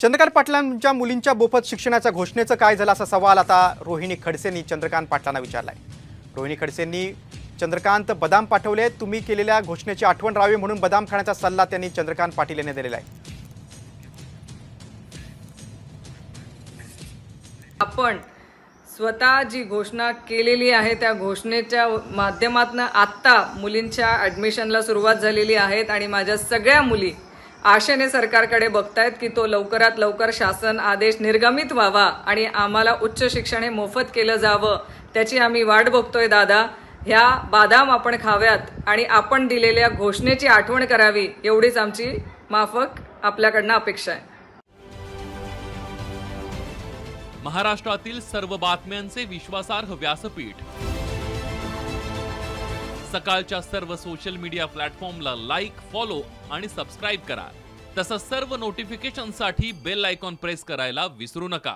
चंद्रकांत पाटलांच्या मुलींच्या मोफत शिक्षणाच्या घोषणेचं काय झालं असा सवाल आता रोहिणी खडसेंनी चंद्रकांत पाटलांना विचारलाय। रोहिणी खडसेंनी चंद्रकांत बदाम पाठवले, तुम्ही केलेल्या घोषणेची आठवण राहावी म्हणून बदाम खाण्याचा सल्ला त्यांनी चंद्रकांत पाटील यांना दिलेला आहे। आपण स्वतः जी घोषणा केलेली आहे त्या घोषणेच्या माध्यमातून आता मुलींच्या ॲडमिशनला सुरुवात झालेली आहे आणि माझ्या सगळ्या मुली आशेने सरकारकडे बघतायत की तो लवकरात लवकर शासन आदेश निर्गमित व्हावा आणि आम्हाला उच्च शिक्षण हे मोफत केलं जावं, त्याची आम्ही वाट बघतोय। दादा, ह्या बदाम आपण खाव्यात आणि आपण दिलेल्या घोषणेची आठवण करावी एवढीच आमची माफक आपल्याकडनं अपेक्षा आहे। महाराष्ट्रातील सर्व बातम्यांचे विश्वासार्ह व्यासपीठ, सकाळच्या सर्व सोशल मीडिया प्लॅटफॉर्मला लाईक, फॉलो आणि सबस्क्राईब करा। तसंच सर्व नोटिफिकेशनसाठी बेल आयकॉन प्रेस करायला विसरू नका।